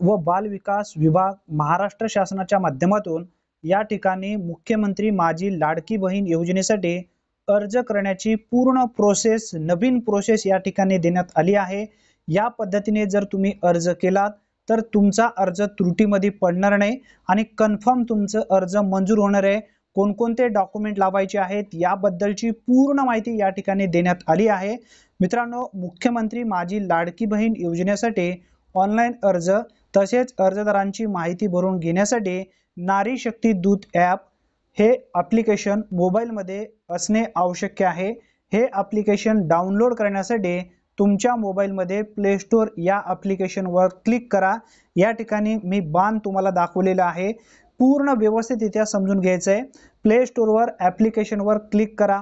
व बाल विकास विभाग महाराष्ट्र शासनाच्या माध्यमातून या ठिकाणी मुख्यमंत्री माझी लाडकी बहीण योजनेसाठी अर्ज करण्याची पूर्ण प्रोसेस, नवीन प्रोसेस या ठिकाणी देण्यात आली आहे। या पद्धतीने जर तुम्ही अर्ज केलात तर तुमचा अर्ज त्रुटीमध्ये पडणार नाही आणि कन्फर्म तुमचं अर्ज मंजूर होणार आहे। कोणकोणते डॉक्युमेंट लावायचे आहेत याबद्दलची पूर्ण माहिती या ठिकाणी देण्यात आली आहे। मित्रांनो, मुख्यमंत्री माझी लाडकी बहीण योजनेसाठी ऑनलाईन अर्ज तसेच अर्जदारांची माहिती भरून घेण्यासाठी नारी शक्ती दूत ॲप हे ॲप्लिकेशन मोबाईलमध्ये असणे आवश्यक आहे। हे ॲप्लिकेशन डाउनलोड करण्यासाठी तुमच्या मोबाईलमध्ये प्ले स्टोअर या ॲप्लिकेशनवर क्लिक करा। या ठिकाणी मी बाण तुम्हाला दाखवलेला आहे, पूर्ण व्यवस्थितरित्या समजून घ्यायचं आहे। प्ले स्टोअरवर ॲप्लिकेशनवर क्लिक करा।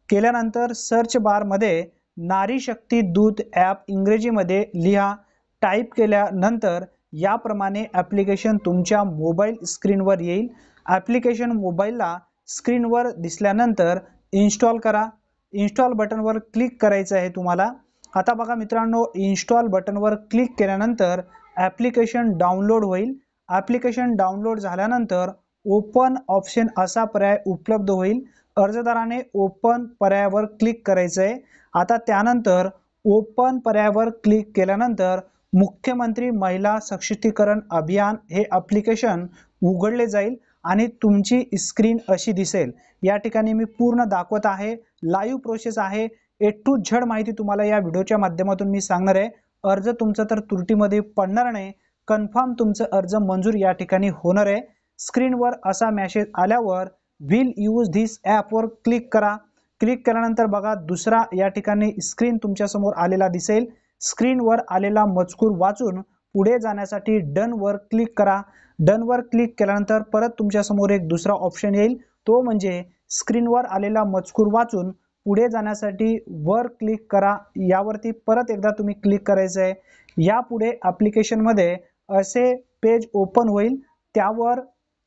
केल्यानंतर सर्च बारमध्ये नारी शक्ती दूत ॲप इंग्रजीमध्ये लिहा। टाईप केल्यानंतर याप्रमाणे ॲप्लिकेशन तुमच्या मोबाईल स्क्रीनवर येईल। ॲप्लिकेशन मोबाईलला स्क्रीनवर दिसल्यानंतर इन्स्टॉल करा। इन्स्टॉल बटनवर क्लिक करायचं आहे तुम्हाला। आता बघा मित्रांनो, इन्स्टॉल बटनवर क्लिक केल्यानंतर ॲप्लिकेशन डाउनलोड होईल। ॲप्लिकेशन डाउनलोड झाल्यानंतर ओपन ऑप्शन असा पर्याय उपलब्ध होईल। अर्जदाराने ओपन पर्यायावर क्लिक करायचं आहे। आता त्यानंतर ओपन पर्यायावर क्लिक केल्यानंतर मुख्यमंत्री महिला सशक्तीकरण अभियान हे ॲप्लिकेशन उघडले जाईल आणि तुमची स्क्रीन अशी दिसेल। या ठिकाणी मी पूर्ण दाखवत आहे, लाईव्ह प्रोसेस आहे। ए टू झेड माहिती तुम्हाला या व्हिडिओच्या माध्यमातून मी सांगणार आहे। अर्ज तुमचा तर त्रुटीमध्ये पडणार नाही, कन्फर्म तुमचं अर्ज मंजूर या ठिकाणी होणार आहे। स्क्रीनवर असा मेसेज आल्यावर विल यूज धिस ॲपवर क्लिक करा। क्लिक केल्यानंतर बघा दुसरा या ठिकाणी स्क्रीन तुमच्या समोर आलेला दिसेल। स्क्रीनवर आलेला मजकूर वाचून पुढे जाण्यासाठी डन वर क्लिक करा। डन वर क्लिक केल्यानंतर परत तुमच्या समोर एक दुसरा ऑप्शन येईल, तो म्हणजे स्क्रीनवर आलेला मजकूर वाचून पुढे जाण्यासाठी वर क्लिक करा। यावरती परत एकदा तुम्ही क्लिक करायचं आहे। यापुढे ॲप्लिकेशनमध्ये असे पेज ओपन होईल, त्यावर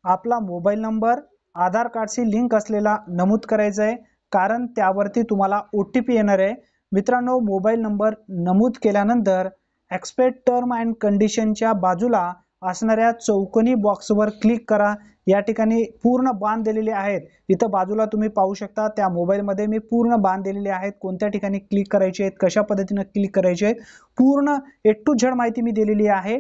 आपला मोबाईल नंबर आधार कार्डशी लिंक असलेला नमूद करायचा आहे, कारण त्यावरती तुम्हाला OTP येणार आहे। मित्रांनो, मोबाईल नंबर नमूद केल्यानंतर एक्सपेक्ट टर्म अँड कंडिशनच्या बाजूला असणाऱ्या चौकोनी बॉक्सवर क्लिक करा। या ठिकाणी पूर्ण बाण दिलेले आहेत, इथं बाजूला तुम्ही पाहू शकता। त्या मोबाईलमध्ये मी पूर्ण बाण दिलेले आहेत, कोणत्या ठिकाणी क्लिक करायचे आहेत, कशा पद्धतीने क्लिक करायचे आहेत, पूर्ण ए टू झेड माहिती मी दिलेली आहे।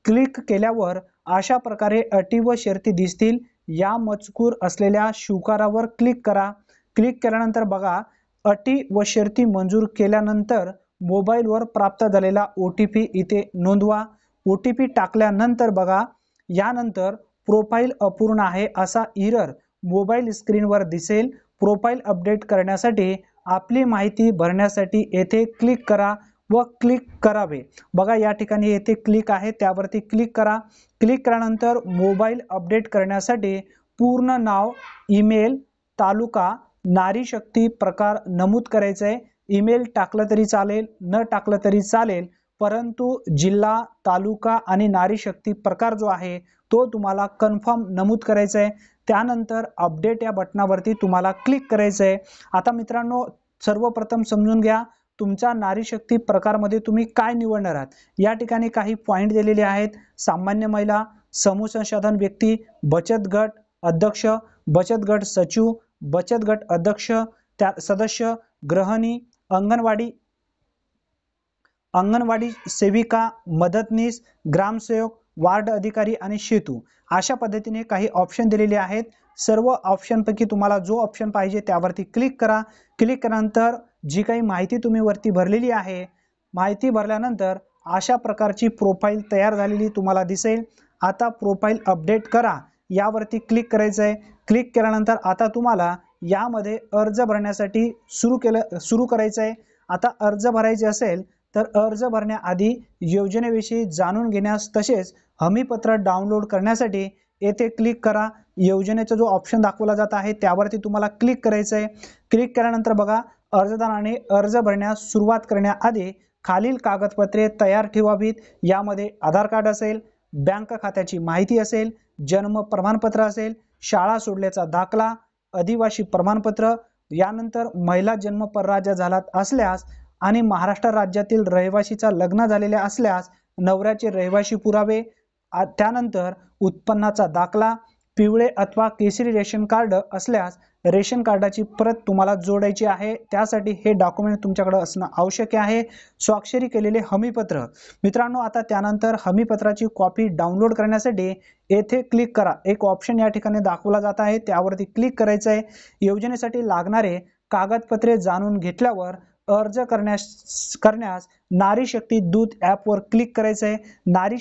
क्लिक केल्यावर अशा प्रकारे अटी व शर्ती दिसतील। या मजकूर असलेल्या स्वीकारावर क्लिक करा। क्लिक केल्यानंतर बघा अटी व शर्ती मंजूर केल्यानंतर मोबाईलवर प्राप्त झालेला OTP इथे नोंदवा। OTP टाकल्यानंतर बघा यानंतर प्रोफाईल अपूर्ण आहे असा एरर मोबाईल स्क्रीनवर दिसेल। प्रोफाईल अपडेट करण्यासाठी आपली माहिती भरण्यासाठी येथे क्लिक करा व क्लिक करावे। बघा या ठिकाणी येथे क्लिक आहे, त्यावरती क्लिक करा। क्लिक केल्यानंतर मोबाईल अपडेट करण्यासाठी पूर्ण नाव, ईमेल, तालुका, नारी शक्ती प्रकार नमूद करायचं आहे। ईमेल टाकलं तरी चालेल, न टाकलं तरी चालेल, परंतु जिल्हा, तालुका आणि नारी शक्ती प्रकार जो आहे तो तुम्हाला कन्फर्म नमूद करायचा आहे। त्यानंतर अपडेट या बटनावरती तुम्हाला क्लिक करायचं आहे। आता मित्रांनो, सर्वप्रथम समजून घ्या तुमचा नारी शक्ती प्रकारमध्ये तुम्ही काय निवडणार आहात। या ठिकाणी काही पॉइंट दिलेले आहेत, सामान्य महिला, समूह संसाधन व्यक्ती, बचत गट अध्यक्ष, बचत गट सचिव, बचत गट अध्यक्ष, त्या सदस्य, गृहिणी, अंगणवाडी सेविका, मदतनीस, ग्रामसेवक, वार्ड अधिकारी आणि सेतू, अशा पद्धतीने काही ऑप्शन दिलेले आहेत। सर्व ऑप्शनपैकी तुम्हाला जो ऑप्शन पाहिजे त्यावरती क्लिक करा। क्लिक केल्यानंतर जी काही माहिती तुम्ही वरती भरलेली आहे, माहिती भरल्यानंतर अशा प्रकारची प्रोफाईल तयार झालेली तुम्हाला दिसेल। आता प्रोफाईल अपडेट करा यावरती क्लिक करायचं आहे। क्लिक केल्यानंतर आता तुम्हाला यामध्ये अर्ज भरण्यासाठी सुरू करायचं आहे। आता अर्ज भरायचे असेल तर अर्ज भरण्याआधी योजनेविषयी जाणून घेण्यास तसेच हमीपत्र डाउनलोड करण्यासाठी येथे क्लिक करा। योजनेचा जो ऑप्शन दाखवला जात आहे त्यावरती तुम्हाला क्लिक करायचं आहे। क्लिक केल्यानंतर बघा अर्जदाराने अर्ज भरण्यास सुरुवात करण्याआधी खालील कागदपत्रे तयार ठेवावीत। यामध्ये आधार कार्ड असेल, बँक खात्याची माहिती असेल, जन्म प्रमाणपत्र असेल, शाळा सोडल्याचा दाखला, आदिवासी प्रमाणपत्र, यानंतर महिला जन्म परराज्य झाला असल्यास आणि महाराष्ट्र राज्यातील रहिवासीचा लग्न झालेले असल्यास नवऱ्याचे रहिवासी पुरावे, त्यानंतर उत्पन्नाचा दाखला, पिवळे अथवा केसरी रेशन कार्ड असल्यास रेशन कार्डाची प्रत तुम्हाला जोडायची आहे। त्यासाठी हे डॉक्युमेंट तुमच्याकडे असणं आवश्यक आहे। स्वाक्षरी केलेले हमीपत्र। मित्रांनो, आता त्यानंतर हमीपत्राची कॉपी डाउनलोड करण्यासाठी येथे क्लिक करा। एक ऑप्शन या ठिकाणी दाखवला जात आहे, त्यावरती क्लिक करायचं आहे। योजनेसाठी लागणारे कागदपत्रे जाणून घेतल्यावर अर्ज करण्यास नारी शक्ती दूत ॲपवर क्लिक करायचं आहे। नारी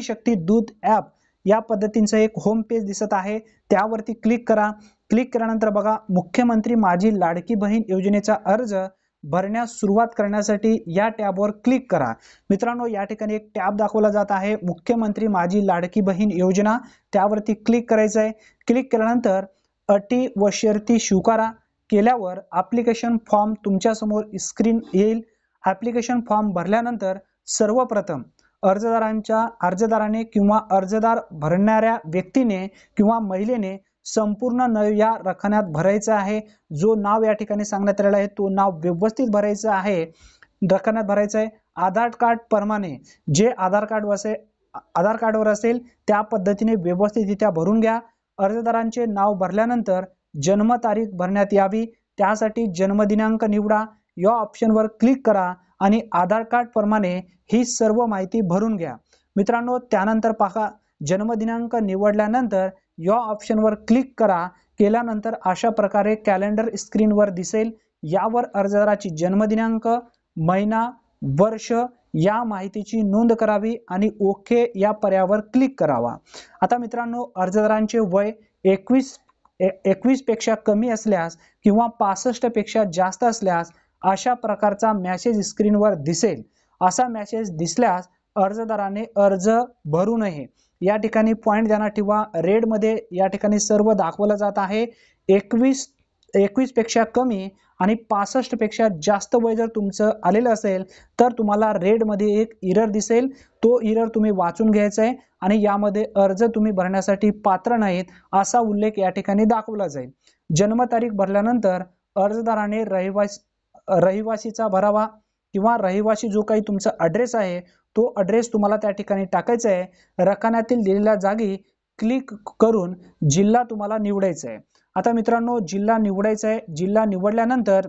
शक्ती दूत ॲप या पद्धतीचं एक होम पेज दिसत आहे, त्यावरती क्लिक करा। क्लिक केल्यानंतर बघा, मुख्यमंत्री माझी लाडकी बहीण योजनेचा अर्ज भरण्यास सुरुवात करण्यासाठी या टॅबवर क्लिक करा। मित्रांनो, या ठिकाणी एक टॅब दाखवला जात आहे, मुख्यमंत्री माझी लाडकी बहीण योजना, त्यावरती क्लिक करायचं आहे। क्लिक केल्यानंतर अटी व शर्ती स्वीकारा केल्यावर ॲप्लिकेशन फॉर्म तुमच्या समोर स्क्रीन येईल। ॲप्लिकेशन फॉर्म भरल्यानंतर सर्वप्रथम अर्जदाराने किंवा अर्जदार भरणाऱ्या व्यक्तीने किंवा महिलेने संपूर्ण नाव या रकान्यात भरायचं आहे। जो नाव या ठिकाणी सांगण्यात आलेला आहे तो नाव व्यवस्थित भरायचं आहे, रकान्यात भरायचं आहे। आधार कार्ड प्रमाणे जे आधार कार्डवर असेल त्या पद्धतीने व्यवस्थितरित्या भरून घ्या। अर्जदारांचे नाव भरल्यानंतर जन्मतारीख भरण्यात यावी, त्यासाठी जन्मदिनांक निवडा। या ऑप्शनवर क्लिक करा आणि आधार कार्ड प्रमाणे ही सर्व माहिती भरून घ्या। मित्रांनो, त्यानंतर पहा, जन्मदिनांक निवडल्यानंतर या ऑप्शनवर क्लिक करा। केल्यानंतर अशा प्रकारे कॅलेंडर स्क्रीनवर दिसेल। यावर अर्जदाराची जन्मदिनांक, महिना, वर्ष या माहितीची नोंद करावी आणि ओके या पर्यायावर क्लिक करावा। आता मित्रांनो, अर्जदारांचे वय 21 पेक्षा कमी असल्यास किंवा 65 पेक्षा जास्त असल्यास अशा प्रकारचा मेसेज स्क्रीनवर दिसेल। असा मेसेज दिसल्यास अर्जदाराने अर्ज भरू नये। या ठिकाणी पॉइंट ध्यानात ठेवा, रेड मध्ये या ठिकाणी सर्व दाखवलं जात आहे। 21 पेक्षा कमी आणि 65 पेक्षा जास्त वय जर तुमचं आलेलं असेल तर तुम्हाला रेड मध्ये एक एरर दिसेल। तो एरर तुम्ही वाचून घ्यायचा आहे आणि यामध्ये अर्ज तुम्ही भरण्यासाठी पात्र नाहीत असा उल्लेख या ठिकाणी दाखवला जाईल। जन्मतारीख भरल्यानंतर अर्जदाराने रहिवासीचा भरावा किंवा रहिवासी जो काही तुमचा ॲड्रेस आहे तो ॲड्रेस तुम्हाला त्या ठिकाणी टाकायचा आहे। रकान्यातील दिलेल्या जागी क्लिक करून जिल्हा तुम्हाला निवडायचा आहे। आता मित्रांनो, जिल्हा निवडायचा आहे। जिल्हा निवडल्यानंतर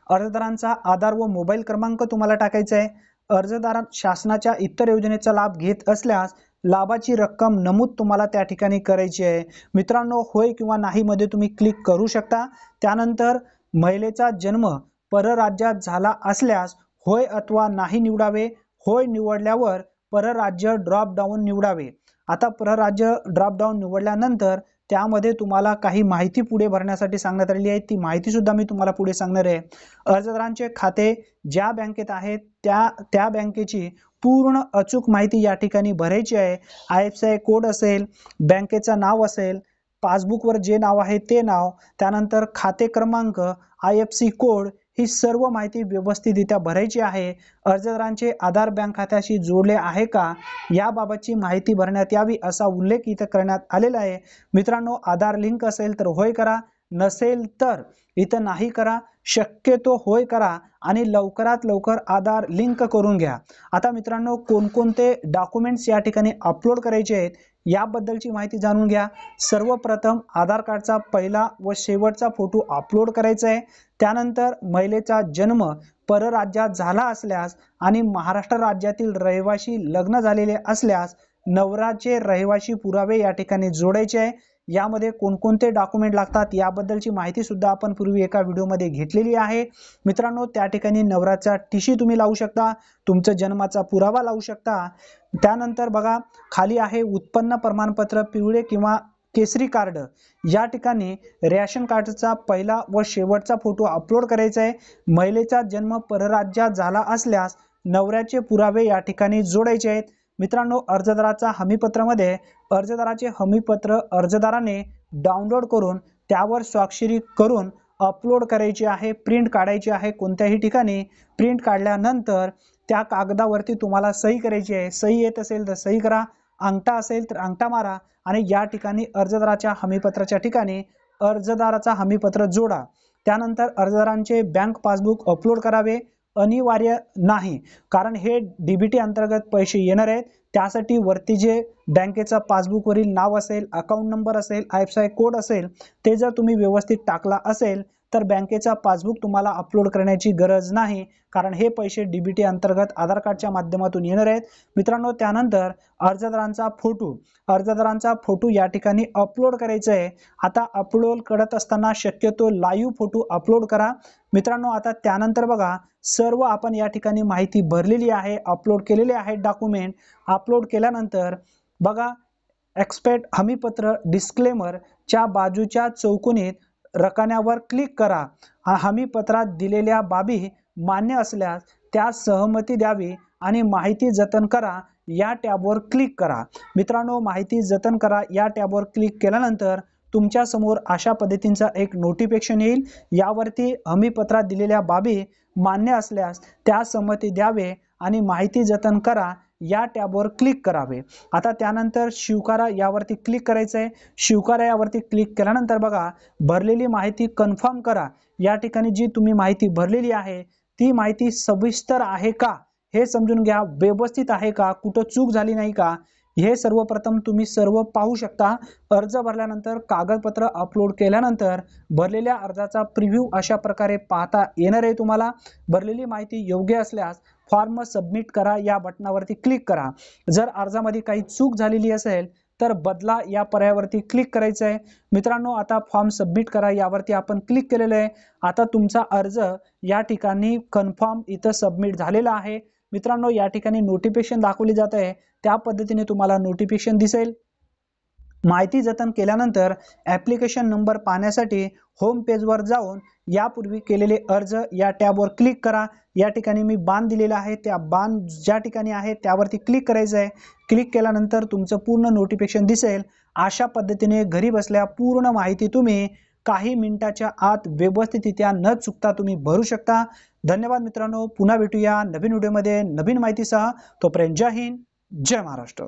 अर्जदारांचा आधार व मोबाईल क्रमांक तुम्हाला टाकायचा आहे। अर्जदार शासनाच्या इतर योजनेचा लाभ घेत असल्यास लाभाची रक्कम नमूद तुम्हाला त्या ठिकाणी करायची आहे। मित्रांनो, होय किंवा नाही मध्ये तुम्ही क्लिक करू शकता। त्यानंतर महिलेचा जन्म परराज्यात झाला असल्यास होय अथवा नाही निवडावे। होय निवडल्यावर परराज्य ड्रॉप डाऊन निवडावे। आता परराज्य ड्रॉप डाऊन निवडल्यानंतर त्यामध्ये तुम्हाला काही माहिती पुढे भरण्यासाठी सांगण्यात आलेली आहे, ती माहिती सुद्धा मी तुम्हाला पुढे सांगणार आहे। अर्जदारांचे खाते ज्या बँकेत आहेत त्या बँकेची पूर्ण अचूक माहिती या ठिकाणी भरायची आहे। IFSI कोड असेल, बँकेचं नाव असेल, पासबुकवर जे नाव आहे ते नाव, त्यानंतर खाते क्रमांक, IFSC कोड, ही सर्व माहिती व्यवस्थितरित्या भरायची आहे। अर्जदारांचे आधार बँक खात्याशी जोडले आहे का याबाबतची माहिती भरण्यात यावी असा उल्लेख इथं करण्यात आलेला आहे। मित्रांनो, आधार लिंक असेल तर होय करा, नसेल तर इथं नाही करा। शक्यतो होय करा आणि लवकरात लवकर आधार लिंक करून घ्या। आता मित्रांनो, कोणकोणते डॉक्युमेंट्स या ठिकाणी अपलोड करायचे आहेत याबद्दलची माहिती जाणून घ्या। सर्वप्रथम आधार कार्डचा पहिला व शेवटचा फोटो अपलोड करायचा आहे। त्यानंतर महिलेचा जन्म परराज्यात झाला असल्यास आणि महाराष्ट्र राज्यातील रहिवासी लग्न झालेले असल्यास नवऱ्याचे रहिवासी पुरावे या ठिकाणी जोडायचे आहे। यामध्ये कोणकोणते डॉक्युमेंट लागतात याबद्दलची माहिती सुद्धा आपण पूर्वी एका व्हिडिओमध्ये घेतलेली आहे। मित्रांनो, त्या ठिकाणी नवऱ्याचा टीसी तुम्ही लावू शकता, तुमचा जन्माचा पुरावा लावू शकता। त्यानंतर बघा, खाली आहे उत्पन्न प्रमाणपत्र पिवळे किंवा केसरी कार्ड। या ठिकाणी रेशन कार्डचा पहिला व शेवटचा फोटो अपलोड करायचा आहे। महिलेचा जन्म परराज्यात झाला असल्यास नवऱ्याचे पुरावे या ठिकाणी जोडायचे आहेत। मित्रांनो, अर्जदाराचा हमीपत्रामध्ये अर्जदाराचे हमीपत्र अर्जदाराने डाउनलोड करून त्यावर स्वाक्षरी करून अपलोड करायची आहे, प्रिंट काढायची आहे। कोणत्याही ठिकाणी प्रिंट काढल्यानंतर त्या कागदावरती तुम्हाला सही करायची आहे। सही येत असेल तर सही करा, अंगठा असेल तर अंगठा मारा आणि या ठिकाणी अर्जदाराच्या हमीपत्राच्या ठिकाणी अर्जदाराचा हमीपत्र जोडा। त्यानंतर अर्जदारांचे बँक पासबुक अपलोड करावे। अनिवार्य नाही, कारण हे डीबीटी अंतर्गत पैसे येणार आहेत। त्यासाठी वरती जे बँकेचा पासबुक वरील नाव असेल, अकाउंट नंबर असेल, आयएफएससी कोड असेल, ते जर तुम्ही व्यवस्थित टाकला असेल तर बँकेचा पासबुक तुम्हाला अपलोड करण्याची गरज नाही, कारण हे पैसे डीबीटी अंतर्गत आधार कार्डच्या माध्यमातून येणार आहेत मित्रांनो। त्यानंतर अर्जदारांचा फोटो या ठिकाणी अपलोड करायचा आहे। आता अपलोड करत असताना शक्यतो लाईव्ह फोटो अपलोड करा मित्रांनो। आता त्यानंतर बघा, सर्व आपण या ठिकाणी माहिती भरलेली आहे, अपलोड केलेले आहेत डॉक्युमेंट। अपलोड केल्यानंतर बघा, एक्सपेक्ट हमीपत्र डिस्क्लेमर च्या बाजूच्या चौकोनीत रकान्यावर क्लिक करा। हमीपत्रात दिलेल्या बाबी मान्य असल्यास त्यास सहमती द्यावी आणि माहिती जतन करा या टॅबवर क्लिक करा मित्रांनो। माहिती जतन करा या टॅबवर क्लिक केल्यानंतर तुमच्या समोर अशा पद्धतीचा एक नोटिफिकेशन येईल। यावरती हमीपत्रात दिलेल्या बाबी मान्य असल्यास त्यास सहमती द्यावे आणि माहिती जतन करा या टॅबवर क्लिक करावे। आता त्यानंतर स्वीकारा यावरती क्लिक करायचं आहे। स्वीकारा यावरती क्लिक केल्यानंतर बघा, भरलेली माहिती कन्फर्म करा। या ठिकाणी जी तुम्ही माहिती भरलेली आहे ती माहिती सविस्तर आहे का हे समजून घ्या, व्यवस्थित आहे का, कुठं चूक झाली नाही का, हे सर्वप्रथम तुम्ही सर्व पाहू शकता। अर्ज भरल्यानंतर कागदपत्र अपलोड केल्यानंतर भरलेल्या अर्जाचा प्रिव्ह्यू अशा प्रकारे पाहता येणार आहे तुम्हाला। भरलेली माहिती योग्य असल्यास फॉर्म सबमिट करा या बटनावरती क्लिक करा। जर अर्जामध्ये काही चूक झालेली असेल तर बदला या पर्यायावरती क्लिक करायचं आहे मित्रांनो। आता फॉर्म सबमिट करा यावरती आपण क्लिक केलेलं आहे। आता तुमचा अर्ज या ठिकाणी कन्फर्म इथं सबमिट झालेला आहे मित्रांनो। या ठिकाणी नोटिफिकेशन दाखवली जात आहे, त्या पद्धतीने तुम्हाला नोटिफिकेशन दिसेल। माहिती जतन केल्यानंतर ॲप्लिकेशन नंबर पाहण्यासाठी होम पेजवर जाऊन यापूर्वी केलेले अर्ज या टॅबवर क्लिक करा। या ठिकाणी मी बाण दिलेला आहे, त्या बाण ज्या ठिकाणी आहे त्यावरती क्लिक करायचं आहे। क्लिक केल्यानंतर तुमचं पूर्ण नोटिफिकेशन दिसेल। अशा पद्धतीने घरी बसल्या पूर्ण माहिती तुम्ही काही मिनिटाच्या आत व्यवस्थितरित्या न चुकता तुम्ही भरू शकता। धन्यवाद मित्रांनो, पुन्हा भेटूया नवीन व्हिडिओमध्ये नवीन माहितीसह। तोपर्यंत जय हिंद, जय महाराष्ट्र।